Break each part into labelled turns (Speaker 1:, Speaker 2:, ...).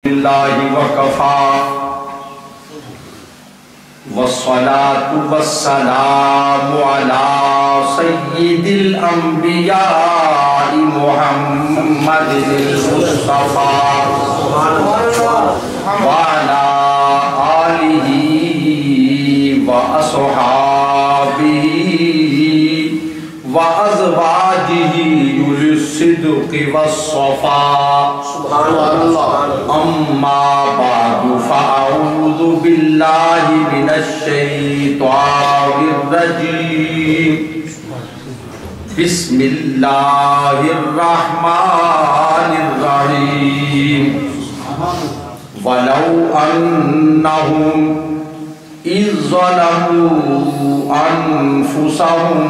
Speaker 1: اللہ وکفا والصلاة والسلام علی سید الانبیاء محمد المصطفیٰ وعلی آلہ وأصحابہ وأزواجہ أولی الصدق والصفاء اما بعد فاعوذ باللہ من الشیطان الرجیم بسم اللہ الرحمن الرحیم وَلَوْ أَنَّهُمْ إِذْ ظَلَمُوا أَنفُسَهُمْ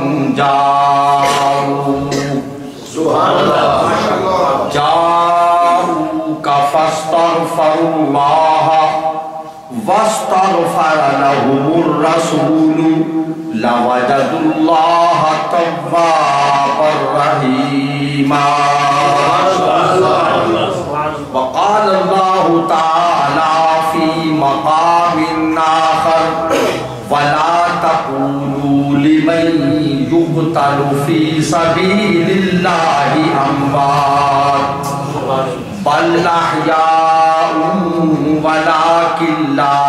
Speaker 1: جاءوك فاستغفروا الله واستغفر لهم الرسول لوجدوا الله توابا رحيما وقال الله تعالى في مقام آخر ولا تقولوا لمن يقتل في سبيل الله أموات بل أحياء ولكن لا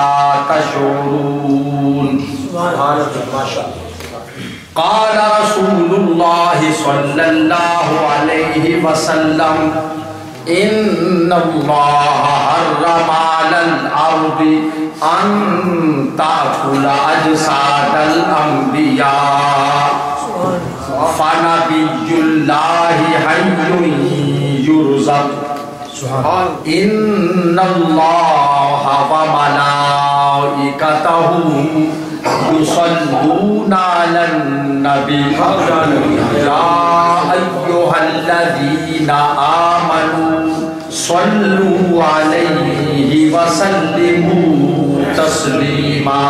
Speaker 1: تشعرون قال رسول الله صلى الله عليه وسلم إن الله حرم على الأرض أن تأكل أجساد الأنبياء فنبي الله حي يرزق إن الله وملائكته يصلون على النبي يا أيها الذين آمنوا صلوا عليه وسلموا تسليما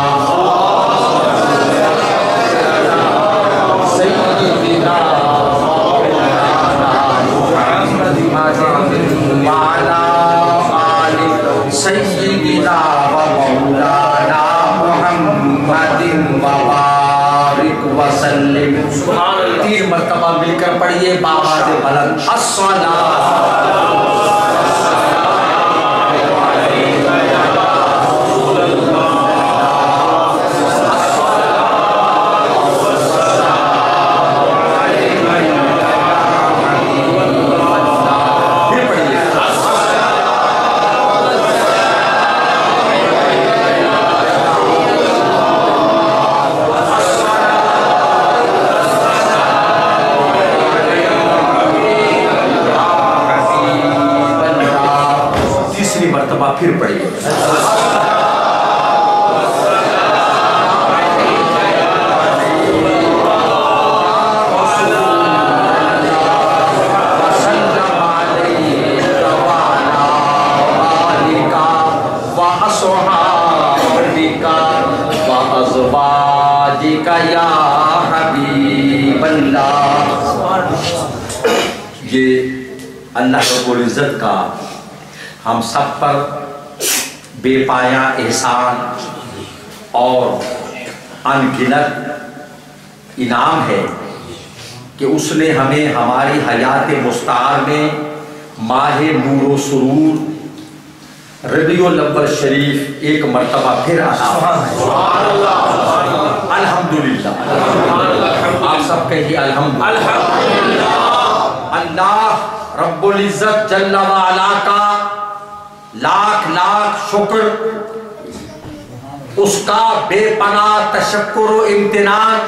Speaker 1: سيدنا وعلى آل سيدنا ومولانا محمد وبارك وسلم. 3 مرتبہ مل کر پڑھیے بآواز بلند الصلاۃ پھر پڑھیے یا حبیب اللہ. یہ اللہ رب العزت کا ہم سب پر بے پایا احسان اور انگنت انعام ہے کہ اس نے ہمیں ہماری حیات مستعار میں ماہ نور و سرور ربیع الاول شریف ایک مرتبہ پھر عطا فرمایا. الحمدللہ. آپ سب کہیے الحمدللہ. اللہ رب العزت جل وعلا کا لاکھ لاکھ شکر، اس کا بے پناہ تشکر و امتنان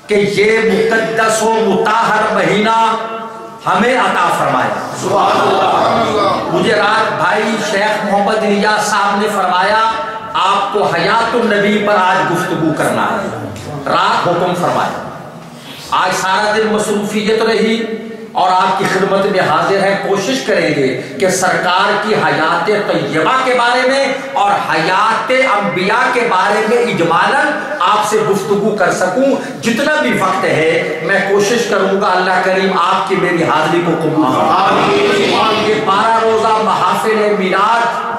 Speaker 1: کہ یہ مقدس و مطہر مہینہ ہمیں عطا فرمایا. مجھے رات بھائی شیخ محمد الیاس صاحب نے فرمایا آپ کو حیات النبی پر آج گفتگو کرنا ہے. رات حکم فرمایا. آج سارا دن مصروفیت رہی اور آپ کی خدمت میں حاضر ہیں. کوشش کریں گے کہ سرکار کی حیات طیبہ کے بارے میں اور حیات انبیاء کے بارے میں اجمالاً آپ سے گفتگو کر سکوں. جتنا بھی وقت ہے میں کوشش کروں گا اللہ کریم آپ کی میری حاضری کو قبول فرمائے. یہ 12 روزہ محافل میلاد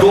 Speaker 1: 2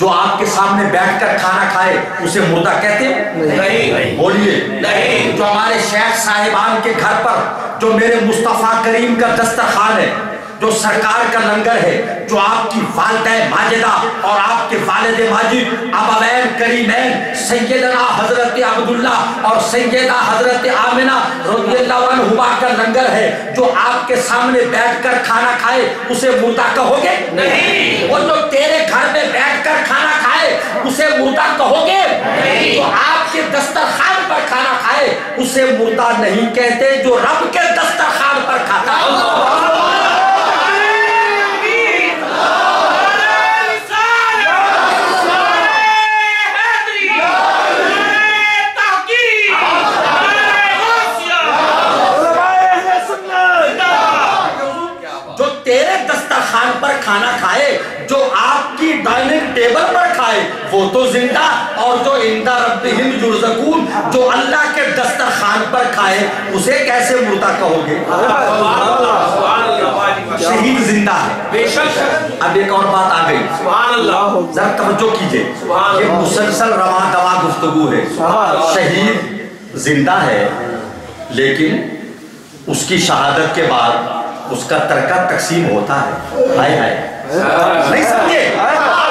Speaker 1: جو آپ کے سامنے بیٹھ کر کھانا کھائے اسے مردہ کہتے ہیں؟ نہیں. بولیے نہیں. جو ہمارے شیخ صاحبان کے گھر پر جو میرے مصطفیٰ کریم کا دسترخوان ہے، جو سرکار کا لنگر ہے، جو آپ کی والدہ ماجدہ اور آپ کے والد ماجد ابوین کریمین سیدنا حضرت عبداللہ اور سیدہ حضرت آمنہ رضی اللہ عنہما کا لنگر ہے، جو آپ کے سامنے بیٹھ کر کھانا کھائے اسے مردہ کہو گے؟ نہیں. وہ جو تیرے گھر میں بیٹھ کر کھانا کھائے اسے مردہ کہو گے؟ نہیں. جو آپ کے دسترخوان پر کھانا کھائے اسے مردہ نہیں کہتے، جو رب کے دسترخوان پر کھاتا ہے. خان پر کھانا کھائے، جو آپ کی ڈائننگ ٹیبل پر کھائے وہ تو زندہ، اور جو عند ربہم یرزقون جو اللہ کے دسترخوان پر کھائے اسے کیسے مردہ کہو گے؟ شہید زندہ ہے. اب ایک اور بات آ گئی، ذرا توجہ کیجئے، یہ مسلسل رواں دواں گفتگو ہے. شہید زندہ ہے لیکن اس کی شہادت کے بعد اس کا ترکہ تقسیم ہوتا ہے. ہائے ہائے نہیں سمجھے؟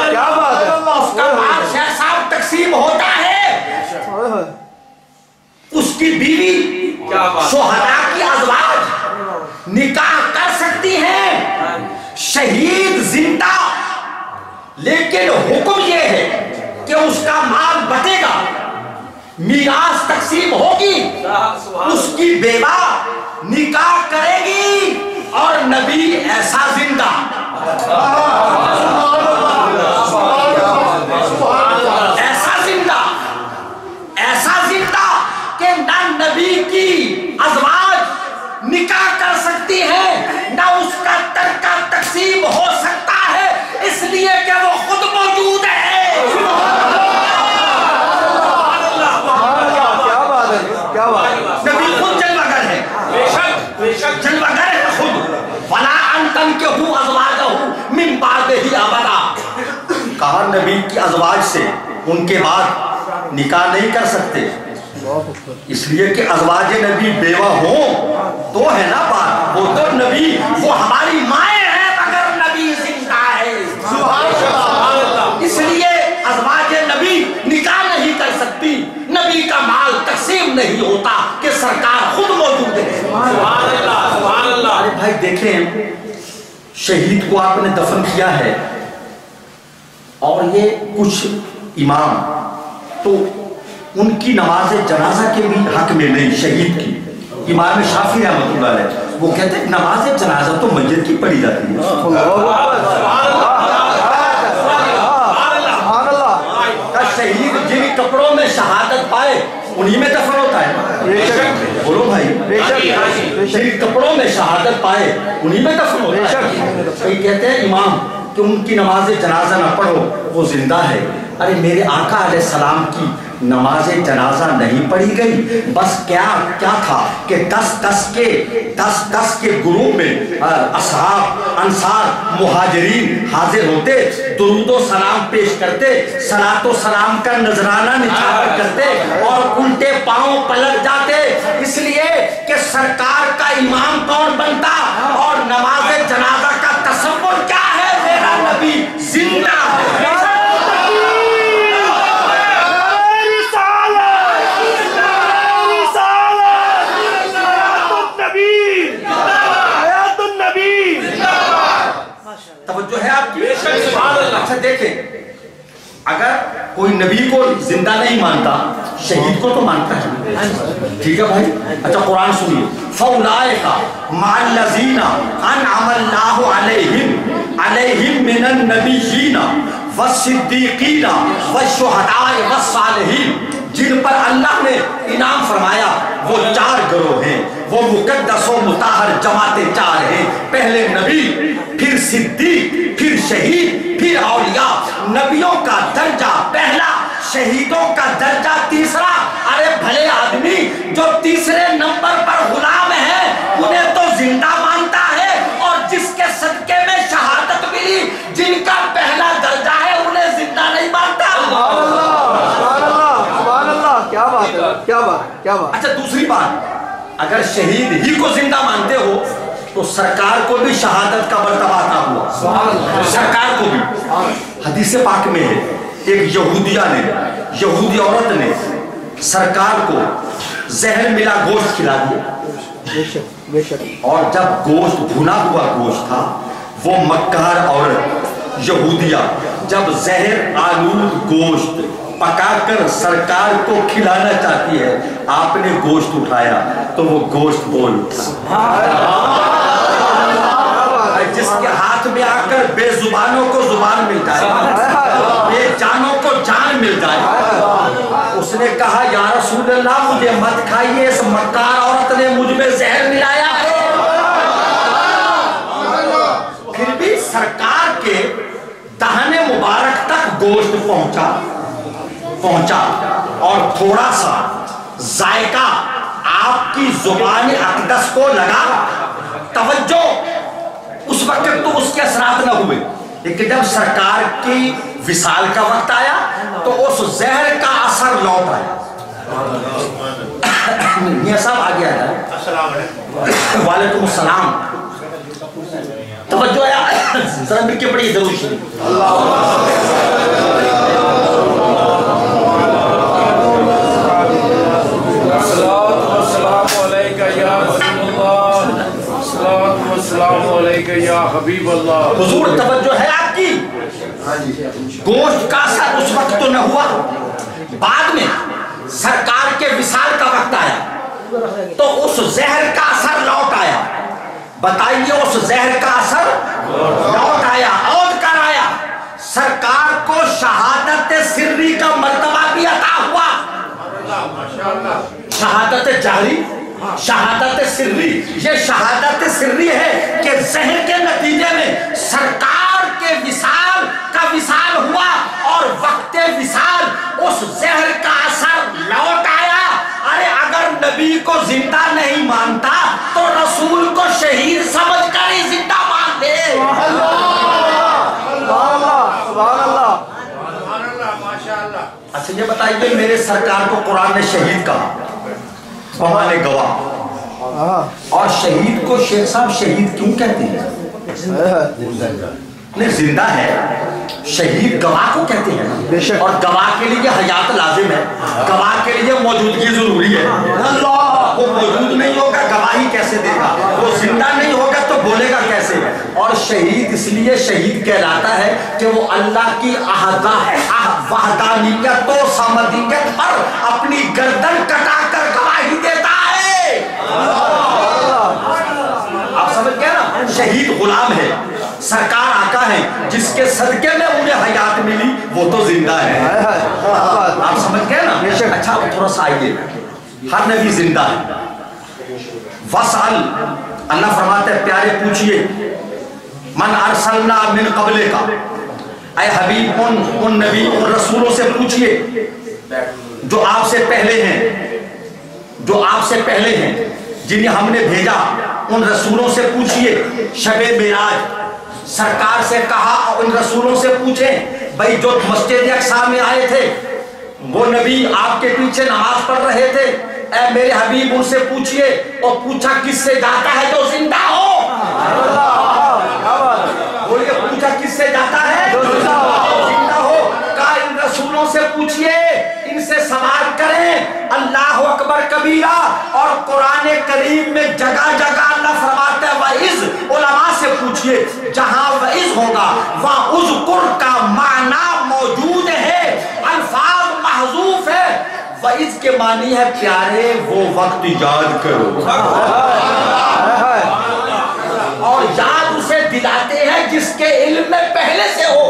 Speaker 1: کیا بات ہے؟ اس کا مال شیخ صاحب تقسیم ہوتا ہے. اس کی بیوی شہداء کی ازواج نکاح کر سکتی ہیں. شہید زندہ، لیکن حکم یہ ہے کہ اس کا مال بٹے گا، میراث تقسیم ہوگی، اس کی بیوہ نکاح کرے گی، اور نبی ایسا زندہ کہ نہ نبی کی ازواج نکاح کر سکتی ہیں، نہ اس کا ترکہ تقسیم ہو سکتا ہے، اس لیے کہ وہ خود موجود ہے. نبی خود جلوگر ہے، جلوگر ہے خود. وَلَا أَنْتَنْكِحُوا أَزْوَاجَهُ مِنْ بَعْدِهِ أَبَدًا. کہا نبی کی ازواج سے ان کے بعد نکاح نہیں کر سکتے، اس لیے کہ ازواج نبی بیوہ ہوں تو ہے نا بات. وہ تو نبی وہ ہماری مائیں ہیں مگر نبی زندہ ہے. اس لیے ازواج نبی نکاح نہیں کر سکتی، نبی کا مال تقسیم نہیں ہوتا کہ سرکار خود موجود ہے. سبحان اللہ سبحان اللہ. ارے بھائی دیکھیں، شہید کو آپ نے دفن کیا ہے اور یہ کچھ امام تو ان کی نماز جنازہ کے بھی حق میں نہیں. شہید کی امام شافعی رحمۃ اللہ علیہ وہ کہتے ہیں نماز جنازہ تو میت کی پڑھی جاتی ہے. شہید جن کپڑوں میں شہادت پائے انہی میں دفن ہوتا ہے. بولو بھائی، جن کپڑوں میں شہادت پائے انہی میں دفن ہوتا ہے. کئی کہتے ہیں امام کہ ان کی نماز جنازہ نہ پڑھو وہ زندہ ہے. ارے میرے آقا علیہ السلام کی نماز جنازہ نہیں پڑھی گئی، بس کیا تھا کہ 10 کے گروہ میں اصحاب انصار مہاجرین حاضر ہوتے، درود و سلام پیش کرتے، صلاۃ و سلام کا نذرانہ نچھاور کرتے اور الٹے پاؤں پلٹ جاتے، اس لیے کہ سرکار کا امام کون بنتا اور نماز جنازہ کا تصور کیا ہے. میرا نبی زندہ ہے. توجہ ہے آپ کی. اچھا دیکھیں، اگر کوئی نبی کو زندہ نہیں مانتا شہید کو تو مانتا ہے. ٹھیک ہے بھائی. اچھا قرآن سنیے، فَأُولَٰئِكَ مَعَ الَّذِينَ أَنْعَمَ اللَّهُ عَلَيْهِمْ مِنَ النَّبِيِّينَ وَالصِّدِّيقِينَ وَالشُّهَدَاءِ وَالصَّالِحِينَ. جن پر اللہ نے انعام فرمایا وہ 4 گروہ ہیں، وہ مقدس و مطہر جماعتیں 4 ہیں. پہلے نبی، پھر صدیق، پھر شہید، پھر اولیاء. نبیوں کا درجہ پہلا، شہیدوں کا درجہ تیسرا. ارے بھلے آدمی جو تیسرے نمبر پر غلام ہے انہیں تو زندہ مانتا ہے، اور جس کے صدقے میں شہادت ملی، جن کا پہلا درجہ ہے انہیں زندہ نہیں اچھا دوسری بات، اگر شہید ہی کو زندہ مانتے ہو تو سرکار کو بھی شہادت کا مرتبہ عطا ہوا، سرکار کو بھی۔ حدیث پاک میں ہے ایک یہودی عورت نے سرکار کو زہر ملا گوشت کھلا دیا، اور جب گوشت بھنا ہوا گوشت تھا، وہ مکار عورت یہودیہ جب زہر آلود گوشت پکا کر سرکار کو کھلانا چاہتی ہے، آپ نے گوشت اٹھایا تو وہ گوشت بول اٹھا۔ جس کے ہاتھ میں آ کر بے زبانوں کو زبان مل جائے، بے جانوں کو جان مل جائے، اس نے کہا یا رسول اللہ مجھے مت کھائیے، اس مکار عورت نے مجھ میں زہر ملایا ہے۔ پھر بھی سرکار کے دہن مبارک تک گوشت پہنچا اور تھوڑا سا ذائقہ آپ کی زبان اقدس کو لگا، توجہ اس وقت تو اس کے اثرات نہ ہوئے، لیکن جب سرکار کی وصال کا وقت آیا تو اس زہر کا اثر لوٹ آیا۔ میاں صاحب آگے آ جائے۔ السلام علیکم۔ وعلیکم السلام۔ توجہ ہے ذرا مل کے پڑھیے ضرور شریف۔ حضور توجہ ہے آپ کی، گوشت کا اثر اس وقت تو نہ ہوا، بعد میں سرکار کے وصال کا وقت آیا تو اس زہر کا اثر لوٹ آیا۔ بتائیے اس زہر کا اثر لوٹ آیا اور کر آیا، سرکار کو شہادت سری کا مرتبہ بھی عطا ہوا۔ شہادت جہری، شہادت سری، یہ شہادت سری ہے کہ زہر کے نتیجے میں سرکار کے وصال کا وصال ہوا اور وقت وصال اس زہر کا اثر لوٹ آیا۔ ارے اگر نبی کو زندہ نہیں مانتا تو رسول کو شہید سمجھ کر ہی زندہ مان دے۔ اچھا یہ بتائیے میرے سرکار کو قرآن نے شہید کہا، بہانے گواہ، اور شہید کو شیخ صاحب شہید کیوں کہتے ہیں؟ نہیں زندہ ہے، شہید گواہ کو کہتے ہیں، اور گواہ کے لیے حیات لازم ہے، گواہ کے لیے موجودگی ضروری ہے۔ اللہ وہ موجود نہیں ہوگا گواہی کیسے دے گا، وہ زندہ نہیں ہوگا تو بولے گا کیسے؟ اور شہید اس لیے شہید کہلاتا ہے کہ وہ اللہ کی وحدانیت و سمدیت پر اپنی گردن کٹا کر گواہی دیتا ہے۔ آپ سمجھ گئے نا، شہید غلام ہے، سرکار آقا ہے، جس کے صدقے میں انہیں حیات ملی وہ تو زندہ ہے۔ آپ سمجھ گئے نا؟ اچھا تھوڑا سا آئیے، ہر نبی زندہ ہے۔ وَسْأَلْ، اللہ فرماتے ہیں پیارے پوچھئے، من ارسلنا من قبلے کا، اے حبیب ان نبی ان رسولوں سے پوچھئے جو آپ سے پہلے ہیں، جو آپ سے پہلے ہیں جنہیں ہم نے بھیجا، ان رسولوں سے پوچھئے شب معراج۔ سرکار سے کہا ان رسولوں سے پوچھیں بھائی جو مسجد اقصیٰ میں آئے تھے وہ نبی آپ کے پیچھے نماز پڑھ رہے تھے، اے میرے حبیب ان سے پوچھئے، اور پوچھا کس سے جاتا ہے جو زندہ ہو؟ بولیے پوچھا کس سے جاتا ہے جو زندہ ہو؟ کہا ان رسولوں سے پوچھئے، ان سے سوال کریں۔ اللہ اکبر کبیرہ، اور قرآن کریم میں جگہ جگہ اللہ فرماتا ہے وَإِذْ، علماء سے پوچھئے، جہاں وَإِذْ ہوگا وہاں اذکر کا معنی موجود ہے، الفاظ محذوف ہے۔ وَإِذْ کے معنی ہے پیارے وہ وقت یاد کرو، اور یاد اسے دلاتے ہیں جس کے علم میں پہلے سے ہو۔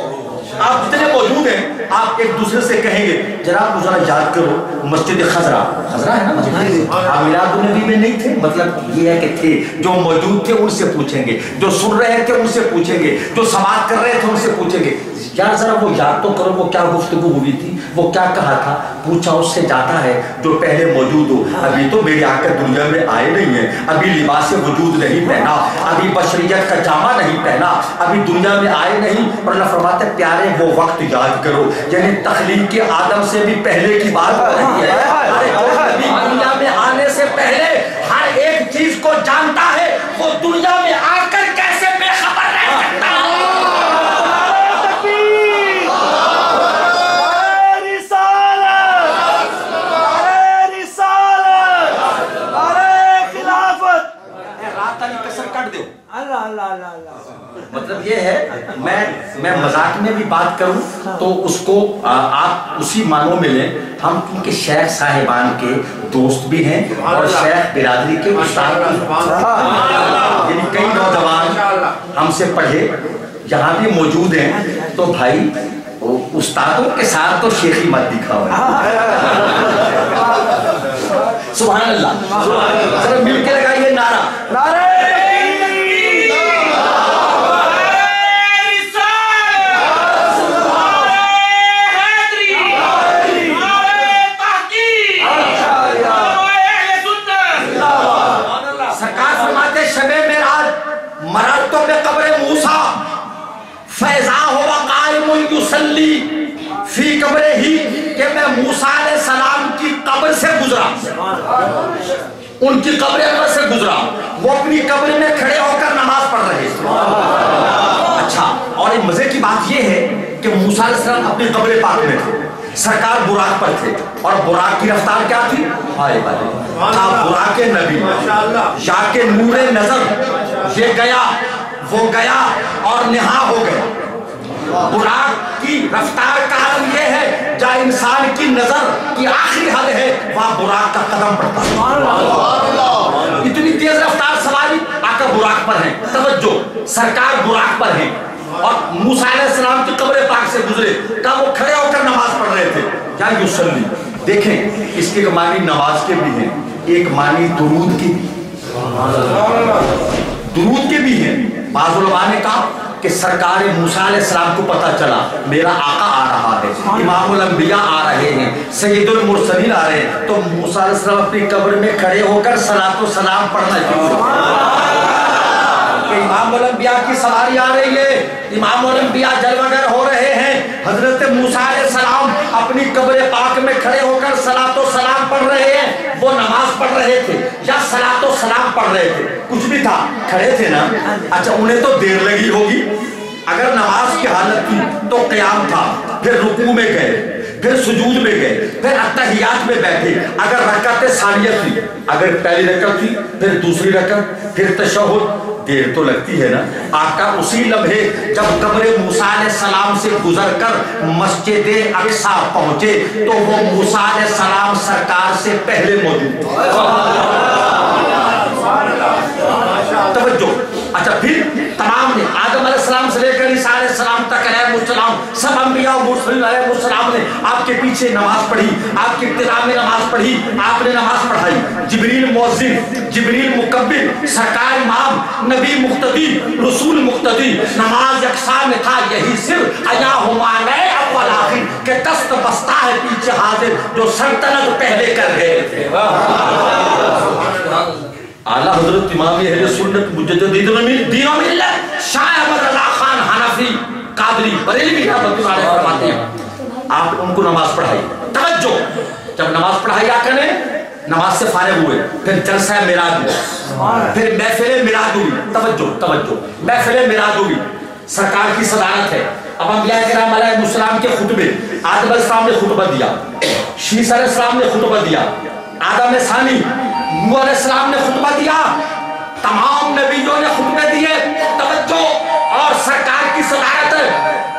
Speaker 1: آپ جتنے موجود ہیں آپ ایک دوسرے سے کہیں گے جناب ذرا یاد کرو مسجد خضرا ہے نا مسجد، آپ میلاد النبی میں نہیں تھے، مطلب یہ ہے کہ تھے، جو موجود تھے ان سے پوچھیں گے، جو سن رہے تھے ان سے پوچھیں گے، جو سماعت کر رہے تھے ان سے پوچھیں گے، یار ذرا وہ یاد تو کرو وہ کیا گفتگو ہوئی تھی، وہ کیا کہا تھا۔ پوچھا اس سے جاتا ہے جو پہلے موجود ہو۔ ابھی تو میرے آقا دنیا میں آئے نہیں ہیں، ابھی لباس وجود نہیں پہنا، ابھی بشریت کا جامہ نہیں پہنا، ابھی دنیا میں آئے نہیں، اور اللہ فرماتے ہیں پیارے وہ وقت یاد کرو، یعنی تخلیق کے آدم سے بھی پہلے کی بات ہو رہی ہے۔ ابھی دنیا میں پہلے ہر ایک چیز کو جانتا ہے، وہ دنیا میں آ کر کیسے بے خبر رہ سکتا ہے؟ مطلب یہ ہے، میں مذاق میں بھی بات کروں تو اس کو آپ اسی معنوں میں لیں. ہم کیونکہ شیخ صاحبان کے دوست بھی ہیں اور شیخ برادری کے استاد بھی ہیں، یعنی کئی نوجوان ہم سے پڑھے یہاں بھی موجود ہیں. تو بھائی استادوں کے ساتھ تو شیخی مت دکھاؤ. سبحان اللہ. ذرا مل کے لگائیے نعرہ. نعرہ مراتوں میں قبر موسیٰ فیضا ہوا قائم یصلی فی قبر ہی، کہ میں موسیٰ علیہ السلام کی قبر سے گزرا، ان کی قبر انور سے گزرا، وہ اپنی قبر میں کھڑے ہو کر نماز پڑھ رہے تھے. اچھا، اور مزے کی بات یہ ہے کہ موسیٰ علیہ السلام اپنی قبر پاک میں تھے، سرکار براق پر تھے، اور براق کی رفتار کیا تھی؟ ہائے بھائی تھا براق نبی، یا کہ نور نظر یہ گیا وہ گیا اور نہا ہو گیا. براق کی رفتار کا عالم یہ ہے جہاں انسان کی نظر کی آخری حد ہے وہاں براق کا قدم پڑتا ہے. اتنی تیز رفتار سواری آقا براق پر ہیں. توجہ، سرکار براق پر ہیں اور موسیٰ علیہ السلام کی قبر پاک سے گزرے، کہا وہ کھڑے ہو کر نماز پڑھ رہے تھے. کیا یصلی؟ دیکھیں اس کے معنی نماز کے بھی ہیں، ایک معنی درود کے بھی، درود کے بھی ہیں. بعض علماء نے کہا کہ سرکار موسیٰ علیہ السلام کو پتہ چلا میرا آقا آ رہا ہے، امام الانبیاء آ رہے ہیں، سید المرسلین آ رہے ہیں، تو موسیٰ علیہ السلام اپنی قبر میں کھڑے ہو کر صلاۃ و سلام پڑھنا چاہیے کہ امام الانبیاء کی سواری آ رہی ہے، امام الانبیاء جلوگر ہو رہے ہیں. حضرت موسیٰ علیہ السلام اپنی قبر پاک میں کھڑے ہو کر صلاۃ و سلام پڑھ رہے ہیں. وہ نماز پڑھ رہے تھے یا صلاۃ و سلام پڑھ رہے تھے، کچھ بھی تھا، کھڑے تھے نا. اچھا، انہیں تو دیر لگی ہوگی. اگر نماز کی حالت تھی تو قیام تھا، پھر رکوع میں گئے، پھر سجود میں گئے، پھر اتحیات میں بیٹھے. اگر رکعت ثانیہ تھی، اگر پہلی رکعت تھی، پھر دوسری رکعت، پھر تشہد، دیر تو لگتی ہے نا. آقا اسی لمحے جب قبر موسیٰ علیہ السلام سے گزر کر مسجد اقصیٰ پہنچے تو وہ موسیٰ علیہ السلام سرکار سے پہلے موجود تھے. توجہ. اچھا، پھر تمام نے آدم علیہ السلام سے لے کر عیسیٰ علیہ السلام تک علیہ السلام سب انبیاء و مرسلین علیہ السلام نے آپ کے پیچھے نماز پڑھی، آپ کی ابتدا میں نماز پڑھی، آپ نے نماز پڑھائی. جبریل مؤذن، جبریل مکبر، سرکار امام، نبی مقتدی، رسول مقتدی. نماز یکساں میں تھا یہی سر ایا ہمانے اول آخر کہ دست بستہ ہے پیچھے حاضر جو سلطنت پہلے کر گئے تھے. اعلیٰ حضرت امام اہل سنت مجدد دین و ملت شاہ احمد رضا خان حنفی قادری بریلوی رحمۃ اللہ علیہ فرماتے ہیں آپ ان کو نماز پڑھائی. توجہ، جب نماز پڑھائی آقا نے، نماز سے فارغ ہوئے، پھر جلسہ معراج ہوا، پھر محفل معراج ہوئی. توجہ، محفل معراج ہوئی. سرکار کی صدارت ہے. اب انبیاء کرام علیہ السلام کے خطبے، آدم علیہ السلام نے خطبہ دیا، شیس علیہ السلام نے خطبہ دیا، آدم ثانی نوح علیہ السلام نے خطبہ دیا، تمام نبیوں نے خطبے دیے. توجہ، اور سرکار کی صدارت ہے.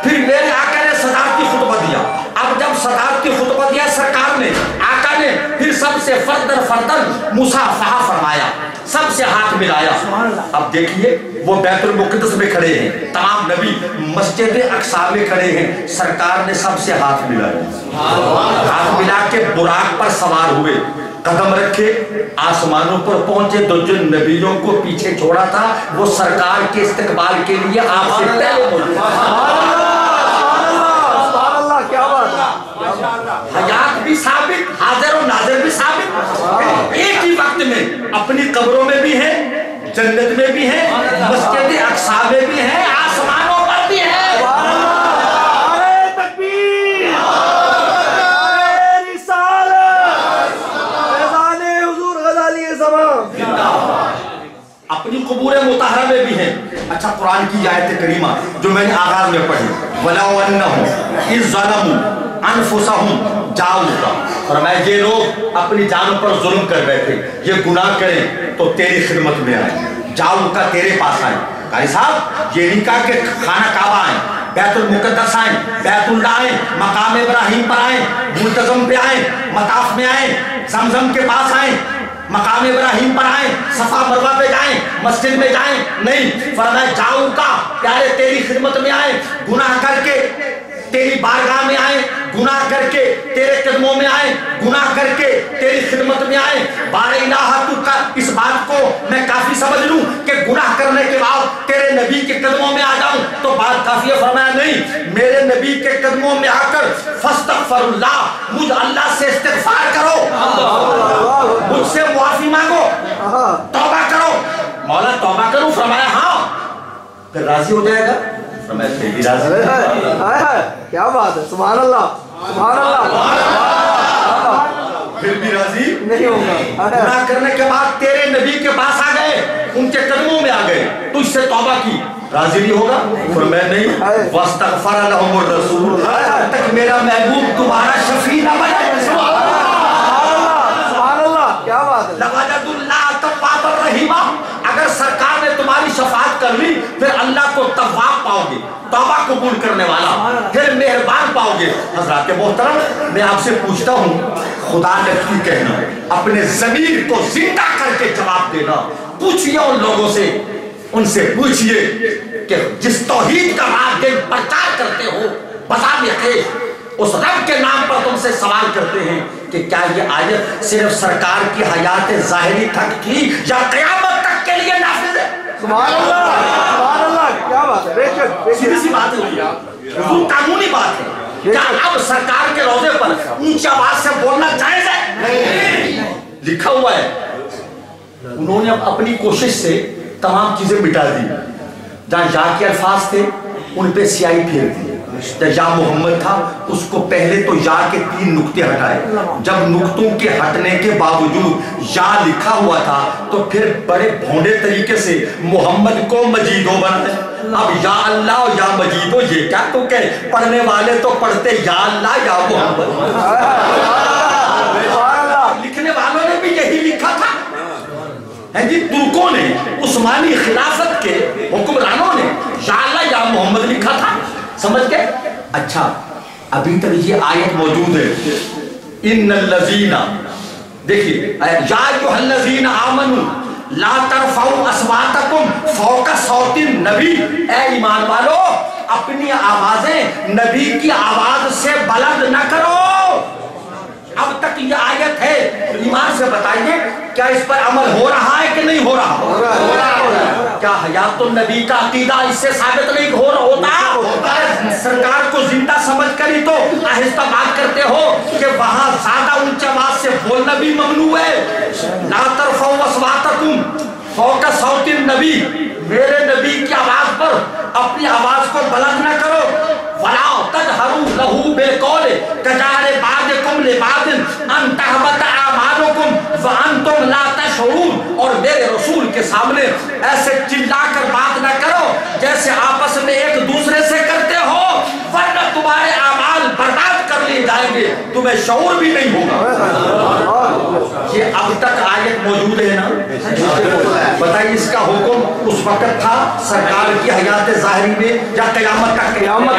Speaker 1: پھر میرے آقا نے صدارتی خطبہ دیا. اب جب صدارتی خطبہ دیا سرکار نے، آقا نے پھر سب سے فردن فردن مصافحہ فرمایا، سب سے ہاتھ ملایا. اب دیکھیے وہ بیت المقدس میں کھڑے ہیں، تمام نبی مسجد اقصیٰ میں کھڑے ہیں، سرکار نے سب سے ہاتھ ملایا. ہاتھ ملا کے براق پر سوار ہوئے، قدم رکھے، آسمانوں پر پہنچے. تو جن نبیوں کو پیچھے چھوڑا تھا وہ سرکار کے استقبال کے لیے آپ سے پہلے موجود تھے. حیات بھی ثابت، حاضر و ناظر بھی ثابت، ایک ہی وقت میں اپنی قبروں میں بھی ہیں، جنت میں بھی ہیں، مسجد اقصیٰ میں بھی ہیں، آسمانوں پر بھی ہیں. قبور مطہرہ میں بھی ہیں. اچھا قرآن کی آیت کریمہ جو میں نے آغاز میں پڑھی, وَلَوْ أَنَّهُمْ إِذْ ظَلَمُوا أَنفُسَهُمْ جَاءُوكَ, فرمایا یہ لوگ اپنی جانوں پر ظلم کر بیٹھے, یہ گناہ کریں تو تیری خدمت میں آئیں, جاؤکا تیرے پاس آئیں. قاری صاحب یہ نہیں کہا کہ خانہ کعبہ آئیں, بیت المقدس آئیں, بیت اللہ آئیں, مقام ابراہیم پر آئیں, ملتزم پہ آئیں, مطاف میں آئیں, زمزم کے پاس آئیں, مقام ابراہیم پر آئیں, صفا مروہ پہ جائیں, مسجد میں جائیں. نہیں, فرمایا جاؤ کا پیارے تیری خدمت میں آئیں, گناہ کر کے تیری بارگاہ میں آئیں, گناہ کر کے تیرے قدموں میں آئیں, گناہ کر کے تیری خدمت میں آئیں. بار الہ تو کا اس بات کو میں کافی سمجھ لوں کہ گناہ کرنے کے بعد تیرے نبی کے قدموں میں آ جاؤں تو بات کافی ہے. فرمایا نہیں, میرے نبی کے قدموں میں آ کر فاستغفر اللہ, مجھ اللہ سے استغفار کرو, مجھ سے معافی مانگو, توبہ کرو. مولا توبہ کروں, فرمایا ہاں, پھر راضی ہو جائے گا. فرمایا پھر بھی راضی,
Speaker 2: کیا بات ہے, سبحان اللہ, سبحان اللہ,
Speaker 1: پھر بھی راضی
Speaker 2: نہیں ہوگا.
Speaker 1: گناہ کرنے کے بعد تیرے نبی کے پاس آ گئے, ان کے قدموں میں آ گئے, تو اس سے توبہ کی, راضی نہیں ہوگا. فرمایا نہیں, واستغفر لهم الرسول, جب تک میرا محبوب تمہارا شفیع نہ بنے.
Speaker 2: سبحان اللہ, کیا بات ہے.
Speaker 1: لوجد اللہ توابا رحیما, اگر سرکار نے تمہاری شفاعت کر لی پھر اللہ کو تواب پاؤ گے, توبہ قبول کرنے والا, پھر مہربان پاؤ گے. حضرات محترم, میں آپ سے پوچھتا ہوں, خدا نے کی کہنا, اپنے ضمیر کو زندہ کر کے جواب دینا. پوچھئے ان لوگوں سے, ان سے پوچھئے کہ جس توحید کا آپ دن پرچار کرتے ہو, بذات اس رب کے نام پر تم سے سوال کرتے ہیں کہ کیا یہ آیت صرف سرکار کی حیات ظاہری تک کی یا قیامت تک کے لیے نافذ ہے.
Speaker 2: سبحان اللہ, سبحان اللہ, کیا بات ہے. بے شک,
Speaker 1: سیدھی سی بات ہے, وہ قانونی بات ہے. کیا اب سرکار کے روضے پر اونچی آواز سے بولنا جائز ہے؟ لکھا ہوا ہے. انہوں نے اپنی کوشش سے تمام چیزیں مٹا دی. جہاں یا کے الفاظ تھے ان پہ سیاہی پھیر دی. یا محمد تھا, اس کو پہلے تو یا کے 3 نقطے ہٹائے. جب نقطوں کے ہٹنے کے باوجود یا لکھا ہوا تھا تو پھر بڑے بھونڈے طریقے سے محمد کو مجیدو بنائے. اب یا اللہ اور یا مجیدو یہ کیا تو کہ پڑھنے والے تو پڑھتے یا اللہ یا محمد. لکھنے والوں نے بھی یہی لکھا تھا. جی ترکوں نے, عثمانی خلافت کے حکمرانوں نے یا اللہ یا محمد لکھا تھا. سمجھ گئے؟ اچھا, ابھی تک یہ آیت موجود ہے, ان الذین, دیکھیے, یا ایھا الذین آمنوا لا ترفعوا اصواتکم فوق صوت النبی, اے ایمان والو اپنی آوازیں نبی کی آواز سے بلند نہ کرو. اب تک یہ آیت ہے, ایمان سے بتائیے کیا اس پر عمل ہو رہا ہے کہ نہیں ہو رہا؟ کیا حیات النبی کا عقیدہ اس سے ثابت نہیں ہوتا؟ سرکار کو زندہ سمجھ کر ہی تو آہستہ بات کرتے ہو کہ وہاں زیادہ اونچی آواز سے بولنا بھی ممنوع ہے. لا ترفعوا اصواتکم فوق صوت النبی, میرے نبی کی آواز پر اپنی آواز کو بلند نہ کرو. ولا تجهروا له بالقول كجهر بعضكم لبعض ان تحبط اعمالكم وانتم لا تشعرون. اور میرے رسول کے سامنے ایسے چلا کر بات نہ کرو جیسے آپس میں ایک دوسرے سے کرتے ہو, ورنہ تمہارے اعمال برباد کر لیے جائیں گے, تمہیں شعور بھی نہیں ہوگا. یہ اب تک آیت موجود ہے نا. بتائیے اس کا حکم اس وقت تھا سرکار کی حیات ظاہری میں یا قیامت تک؟
Speaker 2: قیامت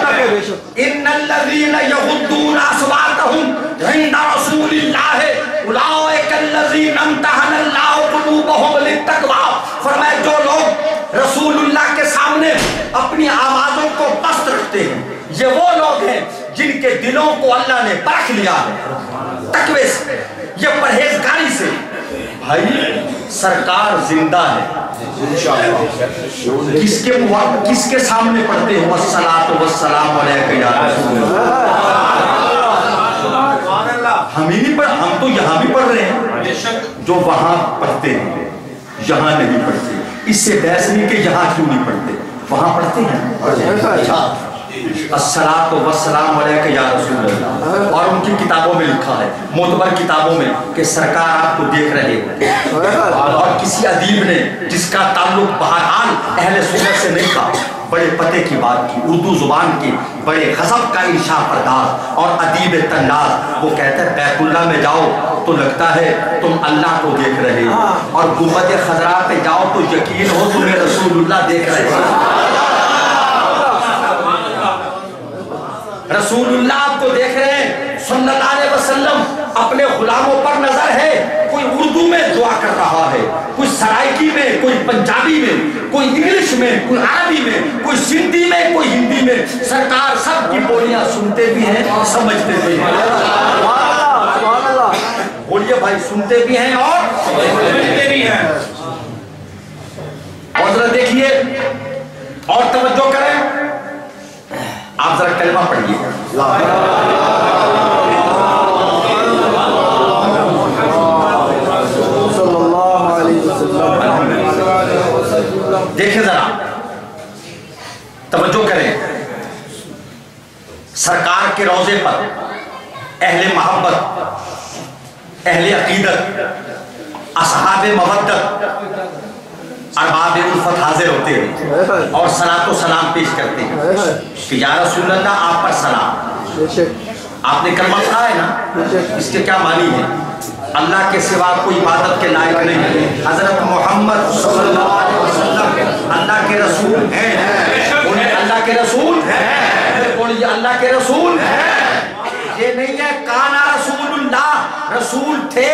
Speaker 2: تک ہے. بے شک.
Speaker 1: ان الذین یغضون اصواتهم عند رسول اللہ اولئک الذین امتحن اللہ قلوبهم للتقوی. فرمایا جو لوگ رسول اللہ کے سامنے اپنی آوازوں کو پست رکھتے ہیں, یہ وہ لوگ ہیں جن کے دلوں کو اللہ نے پرکھ لیا ہے تقوی سے, یہ پرہیزگاری سے. بھائی سرکار زندہ ہے, کس کے سامنے پڑھتے ہو الصلاۃ والسلام علیک یا رسول اللہ. ہم ہی نہیں پڑھ, ہم تو یہاں بھی پڑھ رہے ہیں, جو وہاں پڑھتے ہیں یہاں نہیں پڑھتے. اس سے بحث نہیں کہ یہاں کیوں نہیں پڑھتے, وہاں پڑھتے ہیں. الصلاۃ والسلام علیک یا رسول اللہ، اور ان کی کتابوں میں لکھا ہے، معتبر کتابوں میں، کہ سرکار آپ کو دیکھ رہے ہیں۔ اور کسی ادیب نے جس کا تعلق بہرحال اہل سنت سے نہیں تھا، بڑے پتے کی بات کی، اردو زبان کی، بڑے غضب کا انشاء پرداز اور ادیب طناز، وہ کہتے ہیں بیت اللہ میں جاؤ تو لگتا ہے تم اللہ کو دیکھ رہے ہو، اور گنبد خضراء پہ جاؤ تو یقین ہو تمہیں رسول اللہ دیکھ رہے ہو۔ رسول اللہ آپ کو دیکھ رہے ہیں صلی اللہ علیہ وسلم، اپنے غلاموں پر نظر ہے، کوئی اردو میں دعا کر رہا ہے، کوئی سرائکی میں، کوئی پنجابی میں، کوئی انگلش میں، کوئی عربی میں، کوئی سندھی میں، کوئی ہندی میں، سرکار سب کی بولیاں سنتے بھی ہیں، سمجھتے بھی ہیں۔ بولیے بھائی، سنتے بھی ہیں اور سمجھتے بھی ہیں۔ اور ذرا دیکھیے اور توجہ کریں، آپ ذرا کلمہ پڑھیے۔ دیکھیں ذرا، توجہ کریں، سرکار کے روضے پر اہل محبت، اہل عقیدت، اصحاب مودت، ارباب الفت حاضر ہوتے ہیں اور صلاۃ و سلام پیش کرتے ہیں کہ یا رسول اللہ آپ پر سلام۔ آپ نے کلمہ پڑھا ہے نا، اس کے کیا معنی ہے؟ اللہ کے سوا کوئی عبادت کے لائق نہیں ہے، حضرت محمد صلی اللہ علیہ وسلم اللہ کے رسول ہیں، انہیں اللہ کے رسول ہیں، بولیے اللہ کے رسول ہیں۔ یہ نہیں ہے کانا رسول اللہ، رسول تھے،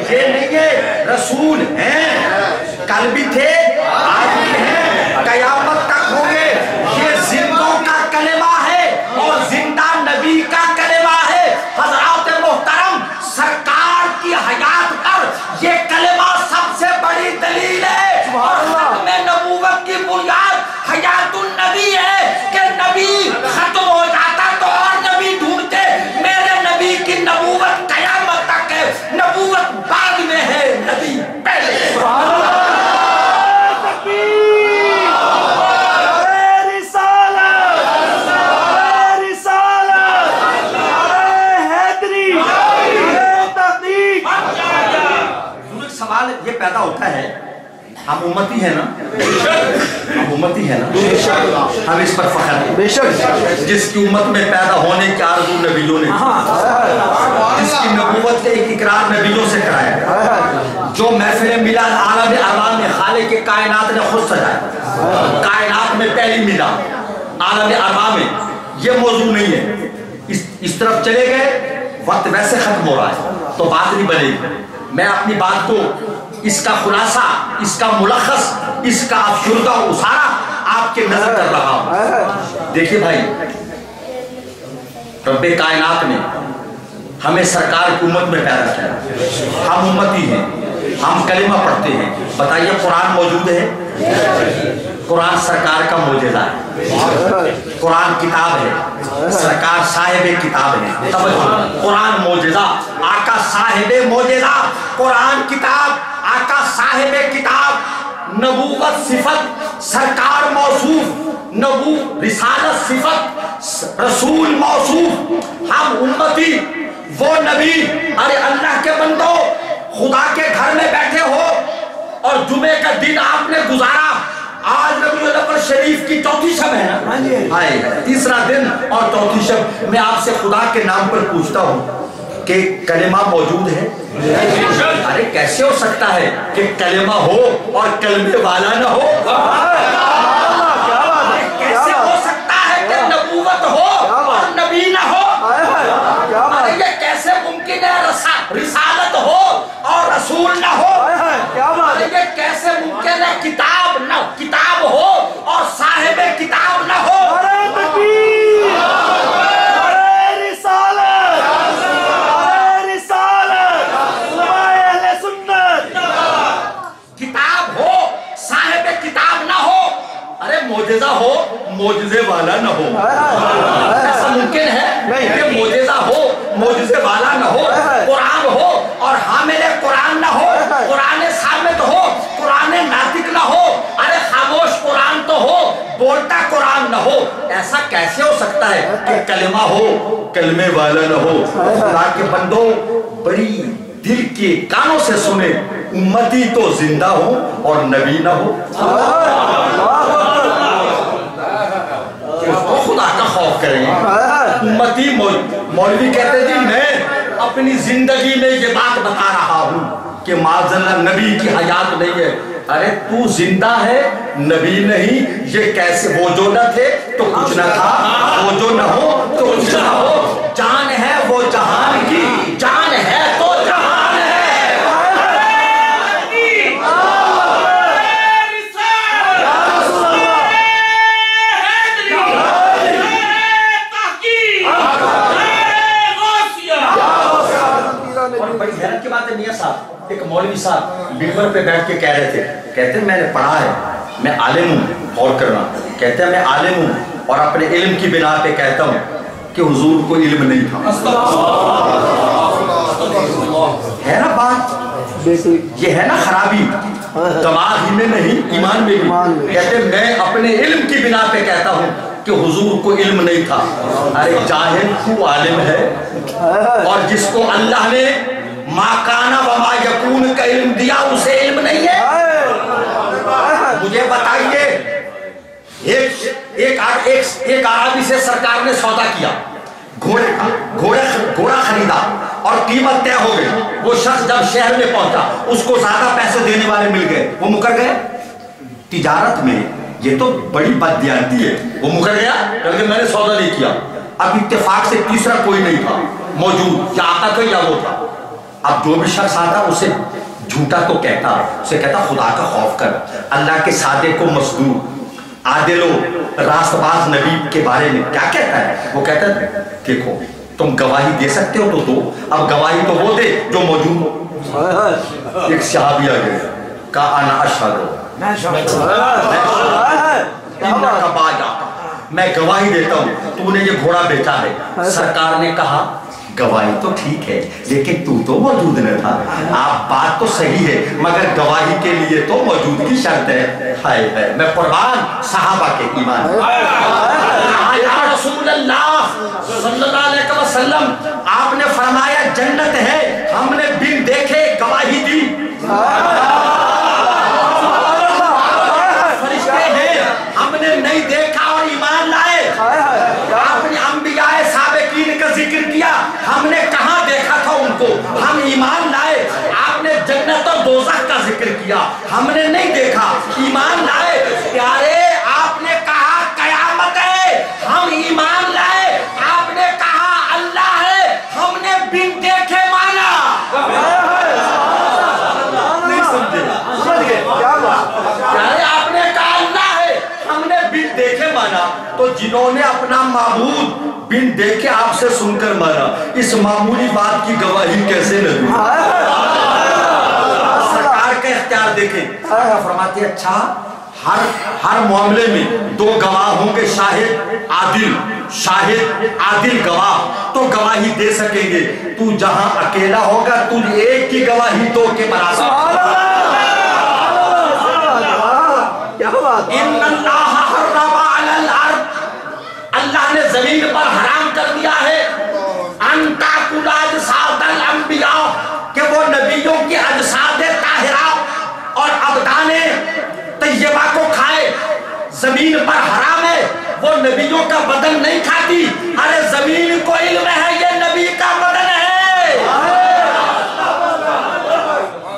Speaker 1: یہ نہیں ہے رسول ہیں، کل بھی تھے آج بھی ہیں قیامت تک ہوں گے۔ یہ زندوں کا کلمہ ہے اور زندہ نبی کا کلمہ ہے۔ حضرات محترم، سرکار کی حیات پر یہ کلمہ سب سے بڑی دلیل ہے، اور ختم نبوت کی بنیاد حیات النبی ہے کہ نبی ختم ہو جاتا تو اور نبی ڈھونڈتے، میرے نبی کی نبوت قیامت تک ہے، نبوت بعد میں ہے، نبی پہلے ہے۔ سوال یہ پیدا ہوتا ہے، ہم امتی ہیں نا، ہم امتی ہیں نا، ہم اس پر فخر ہیں، جس کی امت میں پیدا ہونے کی آرزو نبیوں نے، جس کی نبوت کا ایک اقرار نبیوں سے کرایا، جو محفل میلاد عالم ارواح میں خالق کائنات نے خود سجایا، کائنات میں پہلی میلاد عالم ارواح میں، یہ موضوع نہیں ہے۔ اس طرف چلے گئے، وقت ویسے ختم ہو رہا ہے تو بات نہیں بنے گی۔ میں اپنی بات کو، اس کا خلاصہ، اس کا ملخص، اس کا افشردہ اسارہ آپ کے نظر کر رہا ہوں۔ دیکھیے بھائی، رب کائنات نے ہمیں سرکار کی امت میں پیدا کیا، ہم امتی ہیں، ہم کلمہ پڑھتے ہیں۔ بتائیے قرآن موجود ہے؟ قرآن سرکار کا معجزہ ہے، قرآن کتاب ہے، سرکار صاحب کتاب ہے۔ قرآن معجزہ، آقا صاحب معجزہ، قرآن کتاب، آقا صاحب کتاب، نبوت صفت، سرکار موصوف، رسالت صفت، رسول موصوف، ہم امتی، وہ نبی۔ ارے اللہ کے بندو، خدا کے گھر میں بیٹھے ہو اور جمعے کا دن آپ نے گزارا، آج ربیع الاول شریف کی چوتھی شب ہے نا، تیسرا دن اور چوتھی شب، میں آپ سے خدا کے نام پر پوچھتا ہوں کہ کلمہ موجود ہے؟ ارے کیسے ہو سکتا ہے کہ کلمہ ہو اور کلمے والا نہ ہو؟ کیسے ہو سکتا ہے کہ نبوت ہو اور نبی نہ ہو؟ ارے یہ کیسے ممکن ہے رسالت ہو اور رسول نہ ہو؟ ارے یہ کیسے ممکن ہے کتاب ہو اور صاحب کتاب نہ ہو؟ کتاب ہو، صاحب کتاب نہ ہو، ارے معجزہ ہو، معجزے والا نہ ہو۔ ایسا ممکن ہے کہ معجزہ ہو، معجزے والا نہ ہو، قرآن ہو اور حامل قرآن نہ ہو، قرآن ثابت ہو، قرآن ناطق نہ ہو، ارے خاموش قرآن تو ہو، بولتا قرآن نہ ہو؟ ایسا کیسے سکتا ہے کہ کلمہ ہو کلمے والا نہ ہو. خدا کے بندوں بڑی دل کے کانوں سے سنے, امتی تو زندہ ہو اور نبی نہ ہو. خدا کا خوف کریں. امتی مولوی کہتے جی میں اپنی زندگی میں یہ بات بتا رہا ہوں کہ معاذاللہ نبی کی حیات نہیں ہے. ارے تو زندہ ہے نبی نہیں, یہ کیسے؟ وہ جو نہ تھے تو کچھ نہ تھا, وہ جو نہ ہو تو کچھ نہ ہو. جان ہے وہ جہان کی, جان ہے تو جہان ہے. اور بڑی حیرت کی بات ہے میاں صاحب, ایک مولوی صاحب ممبر پہ بیٹھ کے کہہ رہے تھے, کہتے ہیں میں نے پڑھا ہے, میں عالم ہوں, غور کرنا, کہتے ہیں میں عالم ہوں اور اپنے علم کی بنا پہ کہتا ہوں کہ حضور کو علم نہیں تھا. ہے نا بات, یہ ہے نا خرابی, دماغ ہی میں نہیں ایمان میں بھی. کہتے ہیں میں اپنے علم کی بنا پہ کہتا ہوں کہ حضور کو علم نہیں تھا. ارے جاہل کو عالم ہے, اور جس کو اللہ نے ما کانا وما یکون کا علم دیا اسے علم نہیں ہے. مجھے بتائیے, ایک عربی سے سرکار نے سودا کیا, گھوڑا خریدا اور قیمت طے ہو گئی. وہ شخص جب شہر میں پہنچا اس کو زیادہ پیسے دینے والے مل گئے, وہ مکر گئے. تجارت میں یہ تو بڑی بددیانتی ہے, وہ مکر گیا کیونکہ میں نے سودا نہیں کیا. اب اتفاق سے تیسرا کوئی نہیں تھا موجود, یا آتا تو یا وہ تھا. اب جو بھی شخص آتا اسے جھوٹا تو کہتا, اسے کہتا خدا کا خوف کر, اللہ کے سادے کو مصدوق عادل و راست باز نبی کے بارے میں کیا کہتا ہے. وہ کہتا ہے دیکھو تم گواہی دے سکتے ہو تو دو, اب گواہی تو وہ دے جو موجود ہو. ایک صحابی آ گیا, کہا انا اشہد, میں گواہی دیتا ہوں تو نے یہ گھوڑا بیچا ہے. سرکار نے کہا گواہی تو ٹھیک ہے لیکن تو موجود نہ تھا. آپ بات تو صحیح ہے مگر گواہی کے لیے تو موجودگی شرط ہے. ہائے ہائے, میں قربان صحابہ کے ایمان. یا رسول اللہ صلی اللہ علیہ وسلم, آپ نے فرمایا جنت ہے, ہم نے بن دیکھے گواہی دی. فرشتے ہیں, ہم نے نہیں دیکھا اور ایمان لائے. آپ نے انبیاء سابقین کا ذکر کیا, ہم نے کہاں دیکھا تھا ان کو, ہم ایمان لائے. آپ نے جنت اور دوزخ کا ذکر کیا, ہم نے نہیں دیکھا, ایمان لائے. پیارے آپ نے کہا قیامت ہے, ہم ایمان لائے. آپ نے کہا اللہ ہے, ہم نے بن دیکھے مانا. نہیں سمجھے پیارے, آپ نے کہا اللہ ہے, ہم نے بن دیکھے مانا. تو جنہوں نے اپنا معبود بن دیکھے آپ سے سن کر مانا, اس معمولی بات کی گواہی کیسے نہ دوں. سرکار کا اختیار دیکھیں, فرماتے ہیں اچھا ہر معاملے میں دو گواہ ہوں گے, شاہد عادل گواہ تو گواہی دے سکیں گے. تو جہاں اکیلا ہوگا تجھے ایک کی گواہی دو کے برابر. ان اللہ حرم علی الارض, اللہ نے زمین پر حرام کر دیا ہے ان تاکل اجساد الانبیاء, کہ وہ نبیوں کی اجساد طاہرہ اور ابدان طیبہ کو کھائے. زمین پر حرام ہے, وہ نبیوں کا بدن نہیں کھاتی. ارے زمین کو علم ہے یہ نبی کا بدن ہے.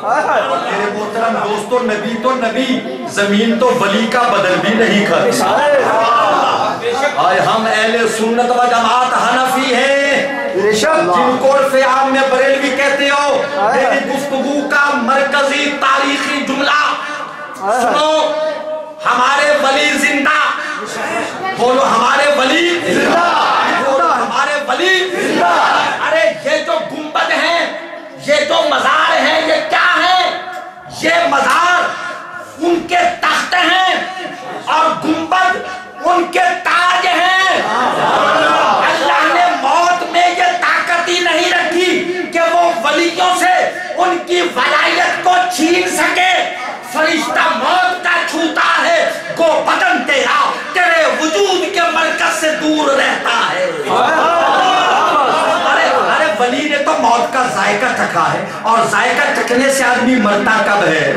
Speaker 1: میرے محترم دوستو, نبی تو نبی, زمین تو ولی کا بدن بھی نہیں کھاتی. ہم اہل سنت و جماعت حنفی ہیں, جن کو عرف عام میں بریلوی کہتے ہو. میری گفتگو کا مرکزی تاریخی جملہ سنو, ہمارے ولی زندہ. بولو ہمارے ولی زندہ, بولو ہمارے ولی زندہ. ارے یہ جو گنبد ہیں, یہ جو مزار ہیں, یہ کیا ہے؟ یہ مزار ان کے تخت ہیں اور گنبد ان کے تاج ہیں. اللہ نے موت میں یہ طاقت ہی نہیں رکھی کہ وہ ولیوں سے ان کی ولایت کو چھین سکے. فرشتہ موت کا چھوتا ہے, گو بدن تیرا تیرے وجود کے مرکز سے دور رہتا ذائقہ چکھا ہے, اور ذائقہ چکھنے سے آدمی مرتا کب ہے؟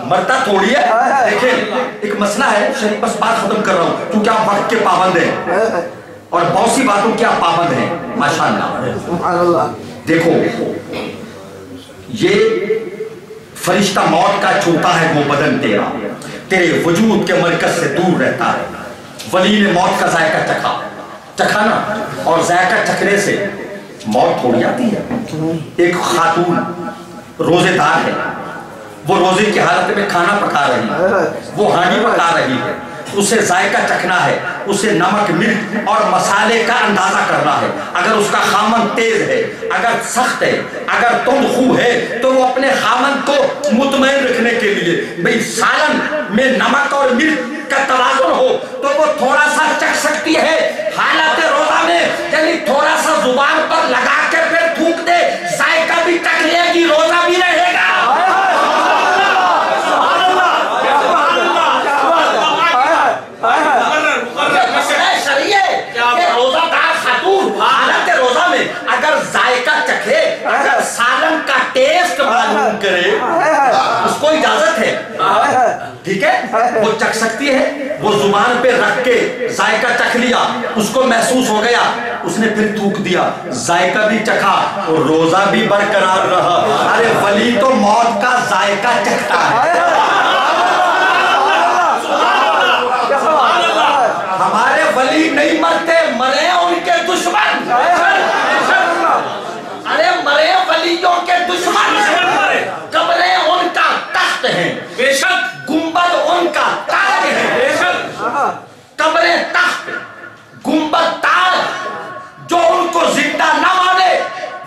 Speaker 1: مرتا تھوڑی ہے. دیکھیں ایک مسئلہ ہے, بس بات ختم کر رہا ہوں کیونکہ آپ وقت کے پابند ہیں اور بہت سی باتوں کے آپ پابند ہیں ماشاءاللہ. دیکھو یہ فرشتہ موت کا چھوتا ہے وہ بدن تیرا, تیرے وجود کے مرکز سے دور رہتا ہے. ولی نے موت کا ذائقہ چکھا نا, اور ذائقہ چکھنے سے موت تھوڑی آتی ہے. ایک خاتون روزے دار ہے, وہ روزے کی حالت میں کھانا پکا رہی ہے, وہ ہانڈی پکا رہی ہے, اسے ذائقہ چکھنا ہے, اسے نمک مرچ اور مسالے کا اندازہ کرنا ہے. اگر اس کا خامن تیز ہے, اگر سخت ہے, اگر تند خو ہے, تو وہ اپنے خامن کو مطمئن رکھنے کے لیے بھئی سالن میں نمک اور مرچ کا توازن ہو تو وہ تھوڑا سا چکھ سکتی ہے. حالت روزہ میں یعنی تھوڑا سا زبان پر لگا کے پھر تھوک دے, ذائقہ بھی چکھ لے گی, روزہ بھی رہے گا. اگر ذائقہ چکھے, اگر سالن کا ٹیسٹ معلوم کرے, اس کو اجازت ہے, ٹھیک ہے, وہ چکھ سکتی ہے. وہ زبان پہ رکھ کے ذائقہ چکھ لیا, اس کو محسوس ہو گیا, اس نے پھر تھوک دیا, ذائقہ بھی چکھا اور روزہ بھی برقرار رہا. ارے ولی تو موت کا ذائقہ چکھتا ہے. ہمارے ولی نہیں مرتے, مرے ان کے دشمن. ارے مرے ولیوں کے دشمن, قبریں ان کا تخت ہیں, بے شک گنبد ان کا تاج ہے, بے شک قبریں تخت, گنبد تاج. جو ان کو زندہ نہ مانے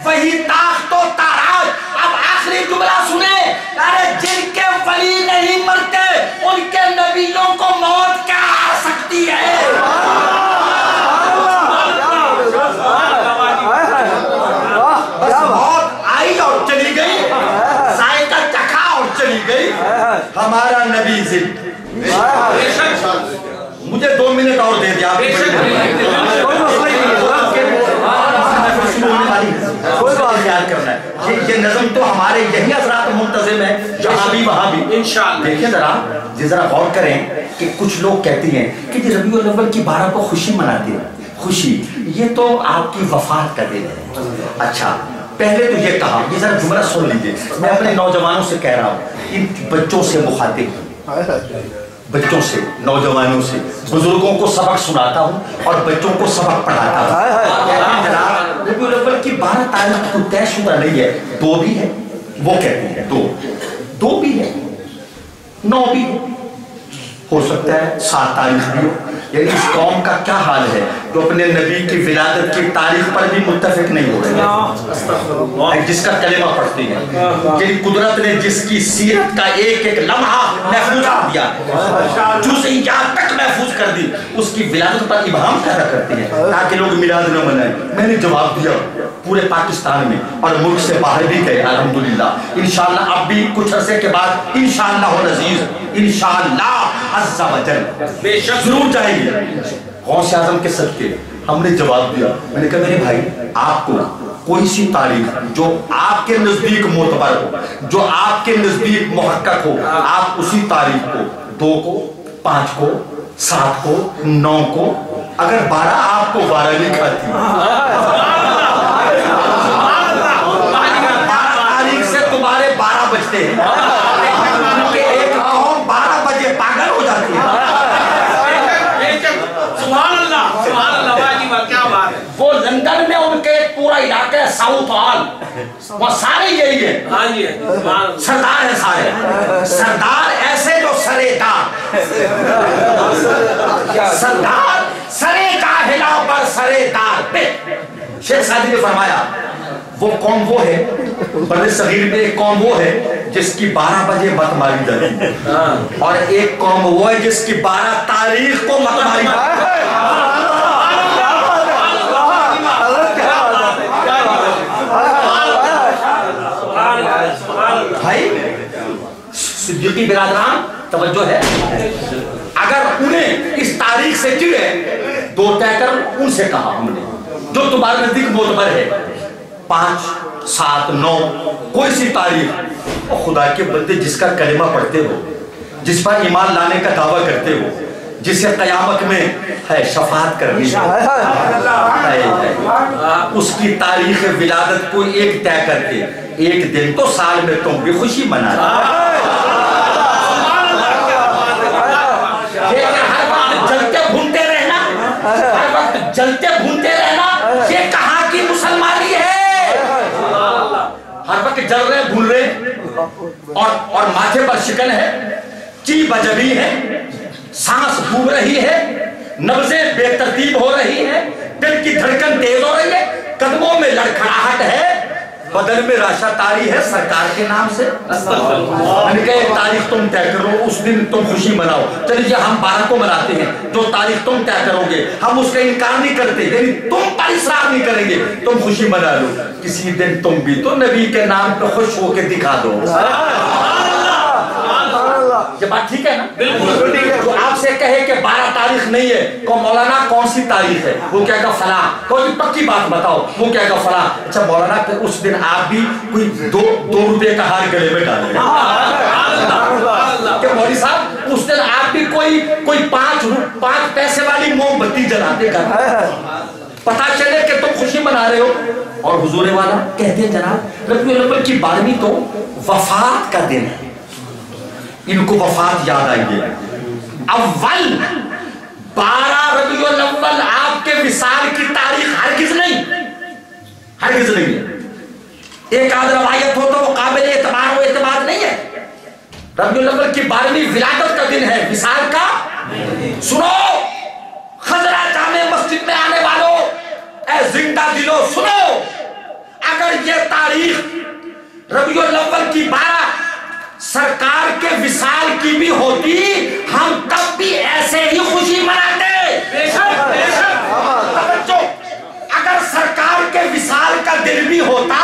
Speaker 1: وہی تاخت و تاراج. اب آخری جملہ سنیں, ارے جن کے ولی نہیں مرتے ان کے نبیوں کو موت کیا آ سکتی ہے؟ ہمارا نبی زندہ. مجھے 2 منٹ اور دے دیا. یہ نظم تو ہمارے یہی حضرات منتظم ہے, جہاں بھی وہاں بھی انشاءاللہ. دیکھیں ذرا غور کریں کہ کچھ لوگ کہتی ہیں کہ جی ربیع الاول کی 12 کو خوشی مناتے ہیں. خوشی یہ تو آپ کی وفات کا دن ہے. اچھا پہلے تو یہ کہا, یہ ذرا جملہ سن لیجئے, میں اپنے نوجوانوں سے کہہ رہا ہوں, ان بچوں سے مخاطب ہوں, بچوں سے, نوجوانوں سے, بزرگوں کو سبق سناتا ہوں اور بچوں کو سبق پڑھاتا ہوں. ربیع الاول کی 12 تاریخ تو طے شدہ نہیں ہے, 2 بھی ہے, وہ کہتی ہے 2 بھی ہے, 9 بھی ہو سکتا ہے, 7 تاریخ بھی ہو. یعنی اس قوم کا کیا حال ہے جو اپنے نبی کی ولادت کی تاریخ پر بھی متفق نہیں ہو رہے ہیں, جس کا کلمہ پڑھتی ہے, یعنی قدرت نے جس کی سیرت کا ایک ایک لمحہ محفوظ کر دیا, جزئیات تک محفوظ کر دی, اس کی ولادت پر ابہام پیدا کرتی ہے تاکہ لوگ میلاد نہ منائیں. میں نے جواب دیا پورے پاکستان میں اور ملک سے باہر بھی گئے الحمدللہ. انشاءاللہ اب بھی کچھ عرصے کے بعد انشاءاللہ العزیز انشاءاللہ عز و جل ضرور جائیں گے. غوث اعظم کے صدقے ہم نے جواب دیا. میں نے کہا میرے بھائی آپ کو کوئی سی تاریخ جو آپ کے نزدیک معتبر ہو, جو آپ کے نزدیک محقق ہو, آپ اسی تاریخ کو 2 کو 5 کو 7 کو 9 کو, اگر 12 آپ کو 12 نہیں کھاتی, 12 تاریخ سے تمہارے 12 بجتے ہیں, کیونکہ ایک قوم 12 بجے پاگل ہو جاتی ہے. وہ لندن میں ان کے پورا علاقہ ہے ساؤتھ ہال, وہ سارے یہی ہیں, سردار ہیں سارے, سردار ایسے جو سرے دار, سردار سرے جاہلا پر سرے دار پہ. شیخ سعدی نے فرمایا وہ قوم وہ ہے, بر صغیر میں ایک قوم وہ ہے جس کی 12 بجے مت ماری جاتی ہے, اور ایک قوم وہ ہے جس کی 12 تاریخ کو مت ماری جاتی ہے. بھائی صدیقی برادران توجہ ہے, اگر انہیں اس تاریخ سے چڑے 2 طے کر ان سے کہا ہم نے جو تمہارے نزدیک معتبر ہے, 5, 7, 9 کوئی سی تاریخ، اور خدا کے بندے جس کا کلمہ پڑھتے ہو، جس پر ایمان لانے کا دعویٰ کرتے ہو، جسے قیامت میں ہے شفاعت کرنی ہے، اس کی تاریخ ولادت کو ایک طے کر کے ایک دن تو سال میں تم بھی خوشی منا رہے ہر وقت جلتے بھونتے رہنا، ہر وقت جلتے بھونتے رہنا، یہ کہاں کی مسلمانی ہے؟ ہر وقت جل رہے بھول رہے اور ماتھے پر شکن ہے، چی بجبی ہے، سانس ڈوب رہی ہے، نبضیں بے ترتیب ہو رہی ہے، دل کی دھڑکن تیز ہو رہی ہے، قدموں میں لڑکھڑاہٹ ہے، بدن میں راشا تاری ہے سرکار کے نام سے۔ میں نے کہا ایک تاریخ تم طے کرو، اس دن تم خوشی مناؤ۔ چلیے ہم 12 کو مناتے ہیں، جو تاریخ تم طے کرو گے ہم اس کا انکار نہیں کرتے، یعنی تم پر اصرار نہیں کریں گے، تم خوشی منا لو۔ کسی دن تم بھی تو نبی کے نام پہ خوش ہو کے دکھا دو۔ یہ بات ٹھیک ہے نا؟ جو آپ سے کہے کہ 12 تاریخ نہیں ہے، کو مولانا کون سی تاریخ ہے؟ وہ کہے گا فلاں۔ کوئی پکی بات بتاؤ، وہ کہے گا فلاں۔ اچھا مولانا پھر اس دن آپ بھی کوئی 2 روپے کا ہار گلے میں ڈالیں کہ مولوی صاحب اس دن آپ بھی کوئی 5 پیسے والی موم بتی جلاتے گا، پتا چلے کہ تم خوشی منا رہے ہو۔ اور حضور والا کہتے ہیں جناب ربیع الاول کی 12ویں تو وفات کا دن ہے، ان کو وفات یاد آئی ہے۔ اول 12 ربیع الاول آپ کے وصال کی تاریخ ہرگز نہیں ہے۔ ایک آدھ روایت ہو تو وہ قابل اعتبار و اعتماد نہیں ہے۔ ربیع الاول کی 12ویں ولادت کا دن ہے، وصال کا۔ سنو خضرہ جامع مسجد میں آنے والوں، اے زندہ دلو سنو، اگر یہ تاریخ ربیع الاول کی 12 سرکار کے وصال کی بھی ہوتی ہم تب بھی ایسے ہی خوشی مناتے۔ اگر سرکار کے وصال کا دن بھی ہوتا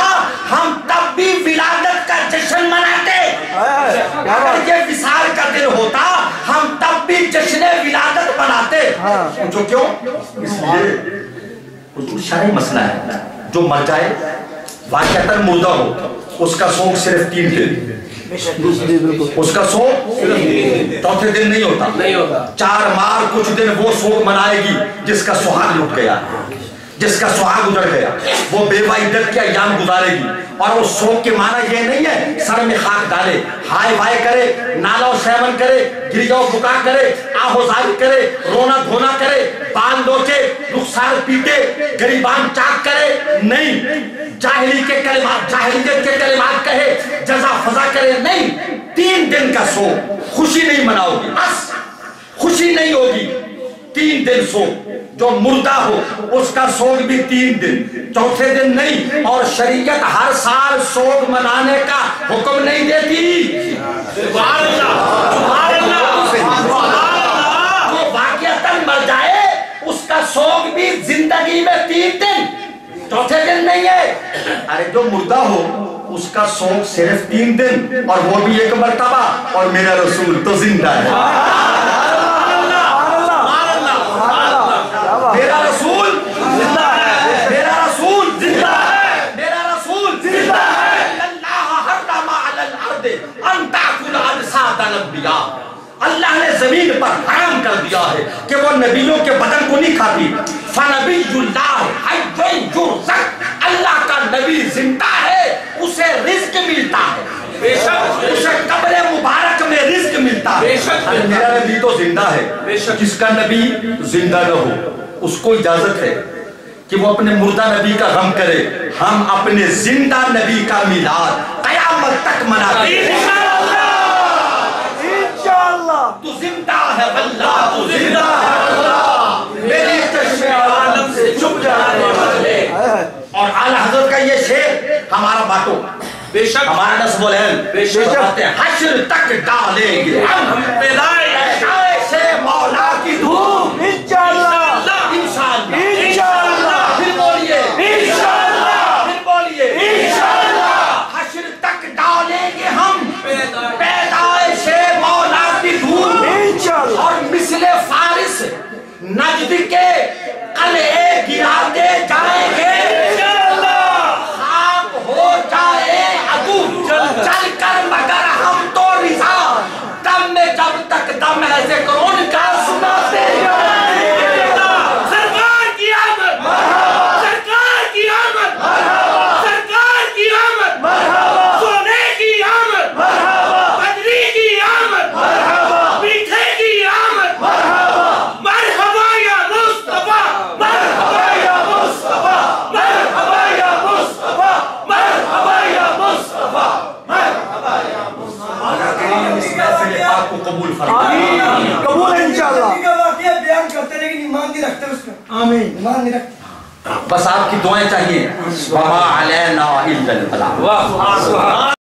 Speaker 1: ہم تب بھی ولادت کا جشن مناتے۔ اگر یہ وصال کا دن ہوتا ہم تب بھی جشن ولادت مناتے۔ پوچھو کیوں؟ اس لیے شرعی مسئلہ ہے، جو مر جائے واقعتاً مردہ ہو اس کا سوگ صرف 3 دن، اس کا سوگ چوتھے دن نہیں ہوتا۔ 4 مار کچھ دن وہ سوگ منائے گی جس کا سہاگ لٹ گیا، جس کا سہاگ اجڑ گیا، وہ بیوہ عدت کے ایام گزارے گی۔ اور اس سوگ کے معنی یہ نہیں ہے سر میں خاک ڈالے، ہائے وائے کرے، نالا و سیون کرے، گریہ و بکا کرے، آہوزاری کرے، رونا دھونا کرے، بال نوچے، رخسار پیٹے، گریبان چاک کرے، نہیں۔ جاہلیت کے کلمات کہے، جزا فضا کرے، نہیں۔ 3 دن کا سوگ، خوشی نہیں مناؤ گی، بس خوشی نہیں ہوگی۔ 3 دن سوگ، جو مردہ ہو اس کا سوگ بھی 3 دن، چوتھے دن نہیں۔ اور شریعت ہر سال سوگ منانے کا حکم نہیں دیتی۔ سبحان اللہ، سبحان اللہ، سبحان اللہ۔ جو واقعتاً مر جائے اس کا سوگ بھی زندگی میں 3 دن، چوتھے دن نہیں ہے۔ ارے جو مردہ ہو اس کا سوگ صرف 3 دن، اور وہ بھی 1 مرتبہ، اور میرا رسول تو زندہ ہے۔ میرا رسول زندہ ہے، میرا رسول زندہ ہے، میرا رسول زندہ ہے۔ اللہ حرم علی الارض ان تاکل اجساد الانبیاء، اللہ نے زمین پر حرام کر دیا ہے کہ وہ نبیوں کے بدن کو نہیں کھاتی۔ فنبی اللہ حی یرزق، اللہ کا نبی زندہ ہے، اسے رزق ملتا ہے، اسے قبر مبارک میں رزق ملتا ہے۔ میرا نبی تو زندہ ہے، جس کا نبی زندہ نہ ہو اس کو اجازت ہے کہ وہ اپنے مردہ نبی کا غم کرے، ہم اپنے زندہ نبی کا میلاد قیامت تک مناتے ہیں۔ تو زندہ ہے واللہ، تو زندہ ہے واللہ، میری چشم عالم سے چھپ جانے والے۔ اور اعلیٰ حضرت کا یہ شعر ہمارا باتوں، بے شک ہمارا نصب العلم، بے شک حشر تک ڈالیں گے ہم پیدائش سے مولا کی دھوم، انشاءاللہ انشاءاللہ انشاءاللہ، پھر بولیے انشاءاللہ، پھر بولیے انشاءاللہ، حشر تک ڈالیں گے ہم پیدائش مولا کی دھوم، انشاءاللہ۔ اور مثل فارس نجد کے قلعے گراتے جائیں گے انشاءاللہ،
Speaker 2: آمین قبول ہے انشاءاللہ
Speaker 3: کا واقعہ بیان کرتے لیکن ایمان نہیں رکھتے اس کا
Speaker 2: آمین
Speaker 3: ایمان نہیں رکھتے
Speaker 1: بس آپ کی دعائیں چاہیے وما علینا الا البلاغ